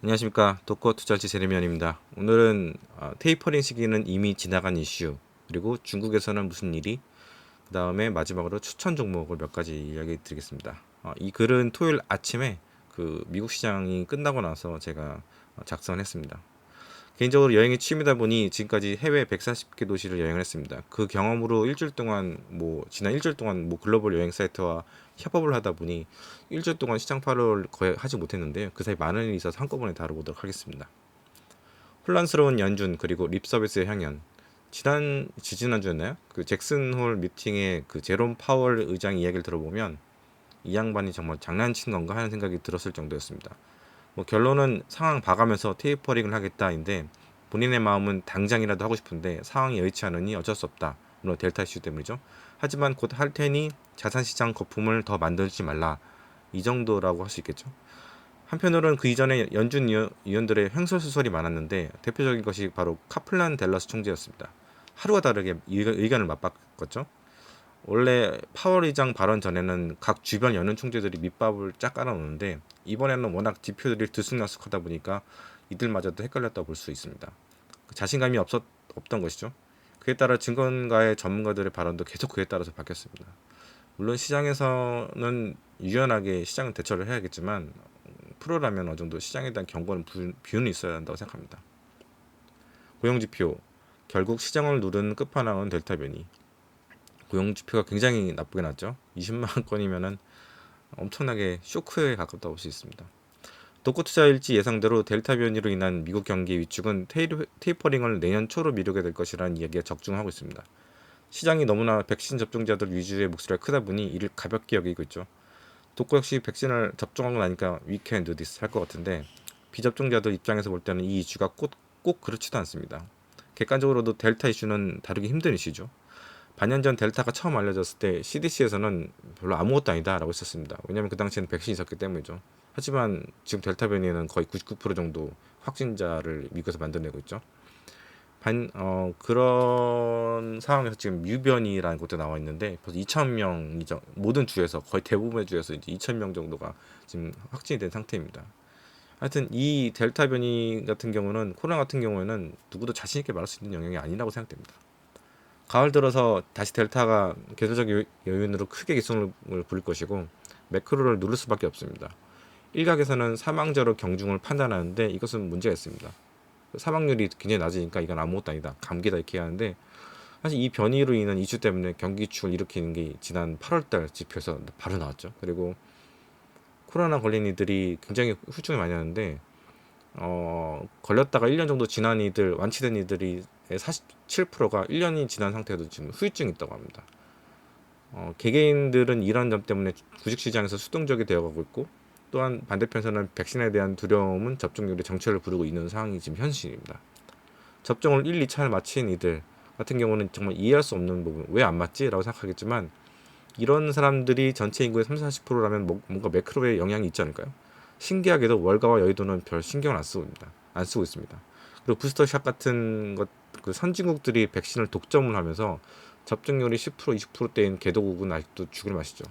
안녕하십니까. 독거 투자지 제레미안입니다. 오늘은 테이퍼링 시기는 이미 지나간 이슈, 그리고 중국에서는 무슨 일이, 그 다음에 마지막으로 추천 종목을 몇 가지 이야기 드리겠습니다. 이 글은 토요일 아침에 그 미국 시장이 끝나고 나서 제가 작성했습니다. 개인적으로 여행이 취미다 보니 지금까지 해외 140개 도시를 여행을 했습니다. 그 경험으로 일주일 동안 지난 일주일 동안 글로벌 여행 사이트와 협업을 하다 보니 일주일 동안 시장 파악을 거의 하지 못했는데요. 그 사이 많은 일이 있어서 한꺼번에 다뤄보도록 하겠습니다. 혼란스러운 연준 그리고 립 서비스의 향연. 지지난주였나요? 그 잭슨 홀 미팅에 그 제롬 파월 의장 이야기를 들어보면 이 양반이 정말 장난친 건가 하는 생각이 들었을 정도였습니다. 결론은 상황 봐가면서 테이퍼링을 하겠다인데 본인의 마음은 당장이라도 하고 싶은데 상황이 여의치 않으니 어쩔 수 없다. 물론 델타 이슈 때문이죠. 하지만 곧 할 테니 자산시장 거품을 더 만들지 말라. 이 정도라고 할 수 있겠죠. 한편으로는 그 이전에 연준 위원들의 횡설수설이 많았는데 대표적인 것이 바로 카플란 댈러스 총재였습니다. 하루가 다르게 의견을 맞바꿨죠. 원래 파월 의장 발언 전에는 각 주변 연은 총재들이 밑밥을 쫙 깔아놓는데 이번에는 워낙 지표들이 들쑥날쑥하다 보니까 이들마저도 헷갈렸다고 볼 수 있습니다. 자신감이 없던 것이죠. 그에 따라 증권가의 전문가들의 발언도 계속 그에 따라서 바뀌었습니다. 물론 시장에서는 유연하게 시장을 대처를 해야겠지만 프로라면 어느 정도 시장에 대한 경고는 비유는 있어야 한다고 생각합니다. 고용지표 결국 시장을 누른 끝판왕은 델타 변이. 고용지표가 굉장히 나쁘게 났죠. 20만 건이면은 엄청나게 쇼크에 가깝다고 볼 수 있습니다. 독고 투자일지 예상대로 델타 변이로 인한 미국 경기 위축은 테이퍼링을 내년 초로 미루게 될 것이라는 이야기가 적중하고 있습니다. 시장이 너무나 백신 접종자들 위주의 목소리가 크다 보니 이를 가볍게 여기고 있죠. 독고 역시 백신을 접종하고 나니까 we can do this 할 것 같은데 비접종자들 입장에서 볼 때는 이 이슈가 꼭 그렇지도 않습니다. 객관적으로도 델타 이슈는 다루기 힘든 이슈죠. 반년 전 델타가 처음 알려졌을 때 CDC에서는 별로 아무것도 아니다라고 했었습니다. 왜냐하면 그 당시에는 백신이 있었기 때문이죠. 하지만 지금 델타 변이는 거의 99% 정도 확진자를 미국에서 만들어내고 있죠. 그런 상황에서 지금 유변이라는 것도 나와 있는데 벌써 2,000명이죠. 모든 주에서 거의 대부분의 주에서 이제 2,000명 정도가 지금 확진이 된 상태입니다. 하여튼 이 델타 변이 같은 경우는 코로나 같은 경우에는 누구도 자신 있게 말할 수 있는 영역이 아니라고 생각됩니다. 가을 들어서 다시 델타가 계절적 요인으로 크게 기승을 부릴 것이고 매크로를 누를 수밖에 없습니다. 일각에서는 사망자로 경중을 판단하는데 이것은 문제가 있습니다. 사망률이 굉장히 낮으니까 이건 아무것도 아니다, 감기다 이렇게 하는데 사실 이 변이로 인한 이슈 때문에 경기 위축을 일으키는 게 지난 8월달 지표에서 바로 나왔죠. 그리고 코로나 걸린 이들이 굉장히 후유증이 많이 하는데 걸렸다가 1년 정도 지난 이들, 완치된 이들이 47%가 1년이 지난 상태에도 지금 후유증이 있다고 합니다. 개개인들은 이런 점 때문에 주식시장에서 수동적이 되어가고 있고 또한 반대편에서는 백신에 대한 두려움은 접종률이 정체를 부르고 있는 상황이 지금 현실입니다. 접종을 1, 2차를 마친 이들 같은 경우는 정말 이해할 수 없는 부분, 왜 안 맞지? 라고 생각하겠지만 이런 사람들이 전체 인구의 30-40%라면 뭔가 매크로에 영향이 있지 않을까요? 신기하게도 월가와 여의도는 별 신경을 안 쓰고 있습니다. 그리고 부스터샷 같은 것, 그 선진국들이 백신을 독점을 하면서 접종률이 10% 20%대인 개도국은 아직도 죽을 맛이죠.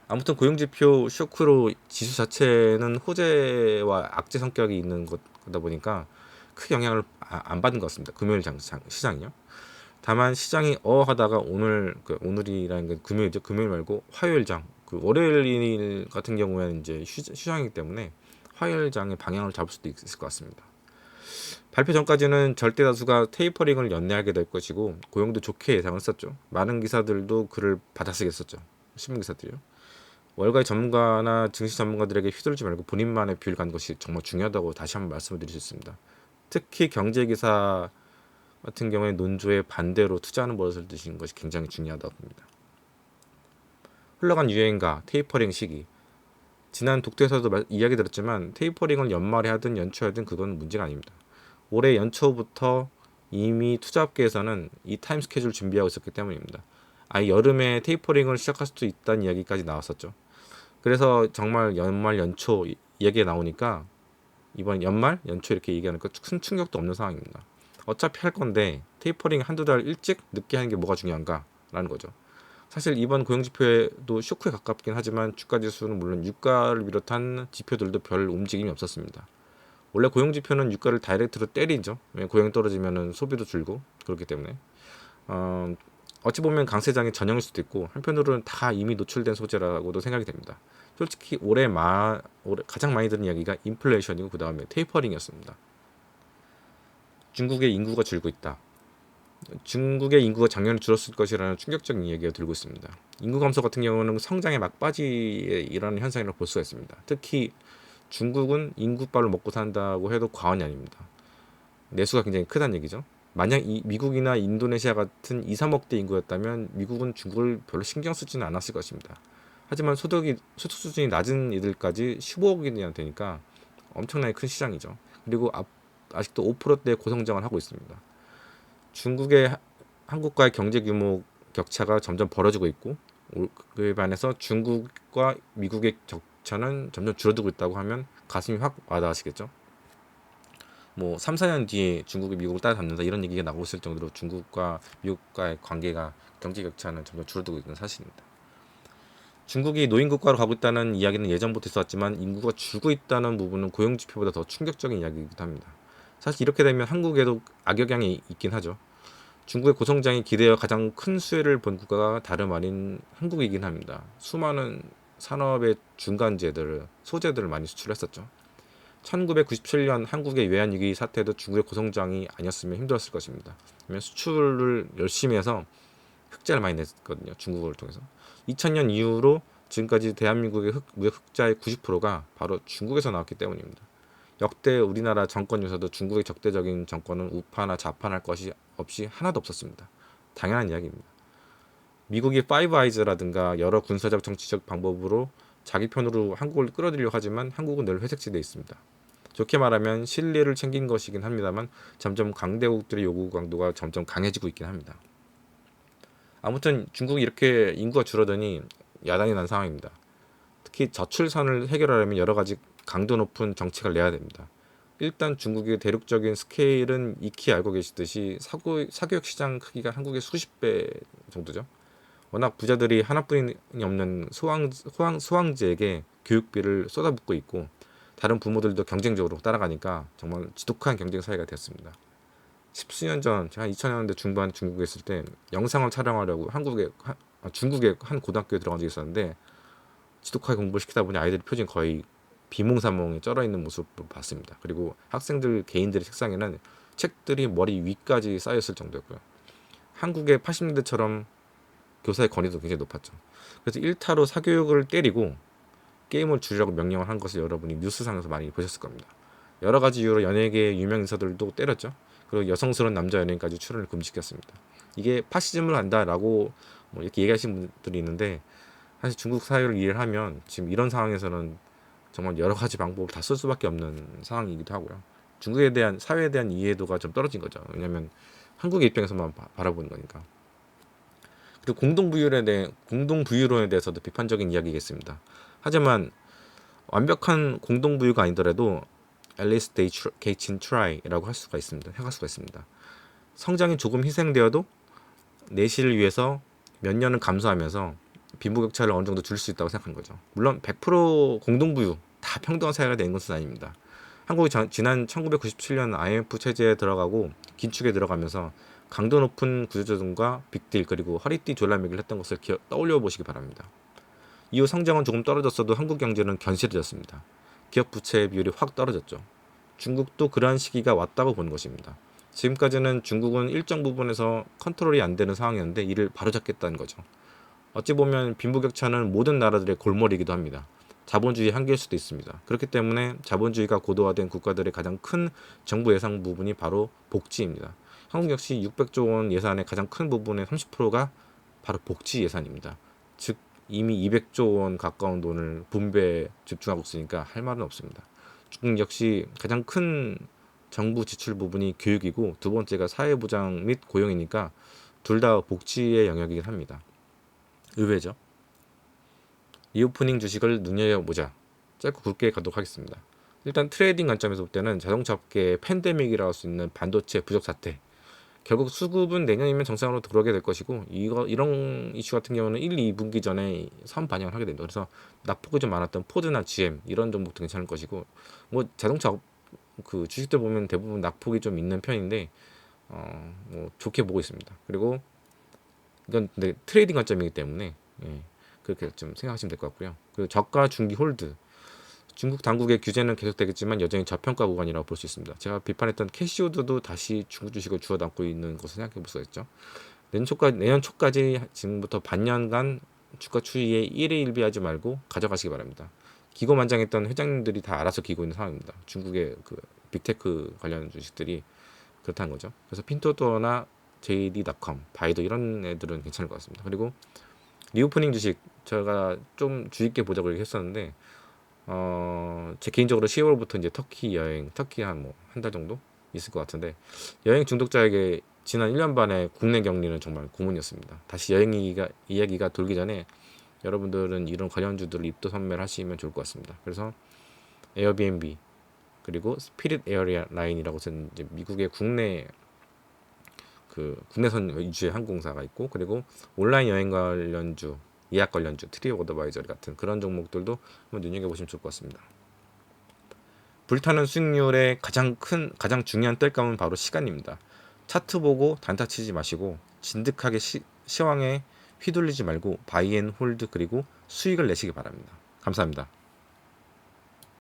아무튼 고용지표 쇼크로 지수 자체는 호재와 악재 성격이 있는 거다 보니까 크게 영향을 안 받은 것 같습니다. 금요일 시장이요. 다만 시장이 하다가 오늘이라는 건 금요일이죠. 금요일 말고 화요일장, 그 월요일 같은 경우에는 이제 휴장이기 때문에 화요일장의 방향을 잡을 수도 있을 것 같습니다. 발표 전까지는 절대 다수가 테이퍼링을 연내하게 될 것이고 고용도 좋게 예상을 했었죠. 많은 기사들도 글을 받아쓰겠었죠. 신문 기사들이요. 월가의 전문가나 증시 전문가들에게 휘둘리지 말고 본인만의 뷰를 가는 것이 정말 중요하다고 다시 한번 말씀을 드릴 수 있습니다. 특히 경제 기사 같은 경우에 논조에 반대로 투자하는 버릇을 드시는 것이 굉장히 중요하다고 봅니다. 흘러간 유행과 테이퍼링 시기. 지난 독도에서도 이야기 드렸지만 테이퍼링을 연말에 하든 연초에 하든 그건 문제가 아닙니다. 올해 연초부터 이미 투자업계에서는 이 타임 스케줄 준비하고 있었기 때문입니다. 아예 여름에 테이퍼링을 시작할 수도 있다는 이야기까지 나왔었죠. 그래서 정말 연말 연초 이야기가 나오니까 이번 연말 연초 이렇게 얘기하니까 큰 충격도 없는 상황입니다. 어차피 할 건데 테이퍼링 한두 달 일찍 늦게 하는 게 뭐가 중요한가 라는 거죠. 사실 이번 고용 지표에도 쇼크에 가깝긴 하지만 주가 지수는 물론 유가를 비롯한 지표들도 별 움직임이 없었습니다. 원래 고용 지표는 유가를 다이렉트로 때리죠. 고용이 떨어지면은 소비도 줄고 그렇기 때문에 어, 어찌 보면 강세장의 전형일 수도 있고 한편으로는 다 이미 노출된 소재라고도 생각이 됩니다. 솔직히 올해 가장 많이 들은 이야기가 인플레이션이고 그 다음에 테이퍼링이었습니다. 중국의 인구가 줄고 있다. 중국의 인구가 작년에 줄었을 것이라는 충격적인 이야기가 들고 있습니다. 인구 감소 같은 경우는 성장의 막바지에 일어나는 현상이라고 볼 수가 있습니다. 특히 중국은 인구빨로 먹고 산다고 해도 과언이 아닙니다. 내수가 굉장히 크다는 얘기죠. 만약 미국이나 인도네시아 같은 2, 3억대 인구였다면 미국은 중국을 별로 신경 쓰지는 않았을 것입니다. 하지만 소득 수준이 낮은 이들까지 15억이나 되니까 엄청나게 큰 시장이죠. 그리고 아직도 5%대 고성장을 하고 있습니다. 중국의 한국과의 경제 규모 격차가 점점 벌어지고 있고 그에 반해서 중국과 미국의 격차는 점점 줄어들고 있다고 하면 가슴이 확 와닿으시겠죠. 뭐 3, 4년 뒤에 중국이 미국을 따라잡는다 이런 얘기가 나오고 있을 정도로 중국과 미국과의 관계가 경제 격차는 점점 줄어들고 있는 사실입니다. 중국이 노인 국가로 가고 있다는 이야기는 예전부터 있었지만 인구가 줄고 있다는 부분은 고용 지표보다 더 충격적인 이야기이기도 합니다. 사실 이렇게 되면 한국에도 악영향이 있긴 하죠. 중국의 고성장이 기대어 가장 큰 수혜를 본 국가가 다름 아닌 한국이긴 합니다. 수많은 산업의 소재들을 많이 수출했었죠. 1997년 한국의 외환위기 사태도 중국의 고성장이 아니었으면 힘들었을 것입니다. 왜냐하면 수출을 열심히 해서 흑자를 많이 냈거든요. 중국을 통해서. 2000년 이후로 지금까지 대한민국의 무역 흑자의 90%가 바로 중국에서 나왔기 때문입니다. 역대 우리나라 정권 중에서도 중국의 적대적인 정권은 우파나 좌파할 것이 없이 하나도 없었습니다. 당연한 이야기입니다. 미국이 파이브 아이즈라든가 여러 군사적 정치적 방법으로 자기 편으로 한국을 끌어들이려고 하지만 한국은 늘 회색지대에 있습니다. 좋게 말하면 신뢰를 챙긴 것이긴 합니다만 점점 강대국들의 요구 강도가 점점 강해지고 있긴 합니다. 아무튼 중국이 이렇게 인구가 줄어드니 야단이 난 상황입니다. 특히 저출산을 해결하려면 여러 가지 강도 높은 정책을 내야 됩니다. 일단 중국의 대륙적인 스케일은 익히 알고 계시듯이 사교육 시장 크기가 한국의 수십 배 정도죠. 워낙 부자들이 하나뿐이 없는 소황제에게 교육비를 쏟아붓고 있고 다른 부모들도 경쟁적으로 따라가니까 정말 지독한 경쟁 사회가 되었습니다. 십수년 전 제가 2000년대 중반 중국에 있을 때 영상을 촬영하려고 중국의 한 고등학교에 들어간 적이 있었는데 지독하게 공부를 시키다 보니 아이들의 표정이 거의 비몽사몽에 쩔어 있는 모습을 봤습니다. 그리고 학생들 개인들의 책상에는 책들이 머리 위까지 쌓였을 정도였고요. 한국의 80년대처럼 교사의 권위도 굉장히 높았죠. 그래서 일타로 사교육을 때리고 게임을 줄이라고 명령을 한 것을 여러분이 뉴스상에서 많이 보셨을 겁니다. 여러 가지 이유로 연예계 유명 인사들도 때렸죠. 그리고 여성스러운 남자 연예인까지 출연을 금지시켰습니다. 이게 파시즘을 한다라고 뭐 이렇게 얘기하시는 분들이 있는데 사실 중국 사회를 이해를 하면 지금 이런 상황에서는 정말 여러 가지 방법을 다 쓸 수밖에 없는 상황이기도 하고요. 중국에 대한 사회에 대한 이해도가 좀 떨어진 거죠. 왜냐하면 한국의 입장에서만 바라보는 거니까. 그리고 공동부유론에 대해서도 비판적인 이야기겠습니다. 하지만 완벽한 공동부유가 아니더라도 at least they can try라고 할 수가 있습니다. 해갈 수가 있습니다. 성장이 조금 희생되어도 내실을 위해서 몇 년은 감수하면서 빈부격차를 어느 정도 줄일 수 있다고 생각한 거죠. 물론 100% 공동부유 다 평등한 사회가 되는 것은 아닙니다. 한국이 지난 1997년 IMF 체제에 들어가고 긴축에 들어가면서 강도 높은 구조조정과 빅딜 그리고 허리띠 졸라매기를 했던 것을 떠올려 보시기 바랍니다. 이후 성장은 조금 떨어졌어도 한국 경제는 견실해졌습니다. 기업 부채 비율이 확 떨어졌죠. 중국도 그러한 시기가 왔다고 보는 것입니다. 지금까지는 중국은 일정 부분에서 컨트롤이 안 되는 상황이었는데 이를 바로잡겠다는 거죠. 어찌 보면 빈부격차는 모든 나라들의 골머리이기도 합니다. 자본주의 한계일 수도 있습니다. 그렇기 때문에 자본주의가 고도화된 국가들의 가장 큰 정부 예산 부분이 바로 복지입니다. 한국 역시 600조 원 예산의 가장 큰 부분의 30%가 바로 복지 예산입니다. 즉 이미 200조 원 가까운 돈을 분배에 집중하고 있으니까 할 말은 없습니다. 중국 역시 가장 큰 정부 지출 부분이 교육이고 두 번째가 사회보장 및 고용이니까 둘 다 복지의 영역이긴 합니다. 의외죠. 이 오프닝 주식을 눈여겨보자. 짧고 굵게 가도록 하겠습니다. 일단 트레이딩 관점에서 볼 때는 자동차 업계의 팬데믹이라고 할 수 있는 반도체 부족 사태, 결국 수급은 내년이면 정상으로 들어오게 될 것이고 이런 이슈 같은 경우는 1, 2분기 전에 선 반영을 하게 됩니다. 그래서 낙폭이 좀 많았던 포드나 GM 이런 종목도 괜찮을 것이고 뭐 자동차 그 주식들 보면 대부분 낙폭이 좀 있는 편인데 뭐 좋게 보고 있습니다. 그리고 이건 근데 트레이딩 관점이기 때문에 예, 그렇게 좀 생각하시면 될 것 같고요. 그리고 저가 중기 홀드 중국 당국의 규제는 계속되겠지만 여전히 저평가 구간이라고 볼 수 있습니다. 제가 비판했던 캐시우드도 다시 중국 주식을 주워 담고 있는 것을 생각해 볼 수가 있죠. 내년 초까지 지금부터 반년간 주가 추이에 1회 1비하지 말고 가져가시기 바랍니다. 기고만장했던 회장님들이 다 알아서 기고 있는 상황입니다. 중국의 그 빅테크 관련 주식들이 그렇다는 거죠. 그래서 핀토토나 JD.com, 바이도 이런 애들은 괜찮을 것 같습니다. 그리고 리오프닝 주식 제가 좀 주의 있게 보자고 했었는데 제 개인적으로 10월부터 이제 터키 여행, 터키 한 뭐 한 달 정도 있을 것 같은데 여행 중독자에게 지난 1년 반의 국내 격리는 정말 고문이었습니다. 다시 여행 이야기가 돌기 전에 여러분들은 이런 관련주들을 입도 선멸하시면 좋을 것 같습니다. 그래서 에어비앤비 그리고 스피릿 에어라인이라고 해서 이제 미국의 국내선 위주의 항공사가 있고 그리고 온라인 여행 관련주 예약 관련주 트립 어드바이저리 같은 그런 종목들도 한번 눈여겨보시면 좋을 것 같습니다. 불타는 수익률의 가장 중요한 땔감은 바로 시간입니다. 차트 보고 단타 치지 마시고 진득하게 시황에 휘둘리지 말고 바이앤 홀드 그리고 수익을 내시기 바랍니다. 감사합니다.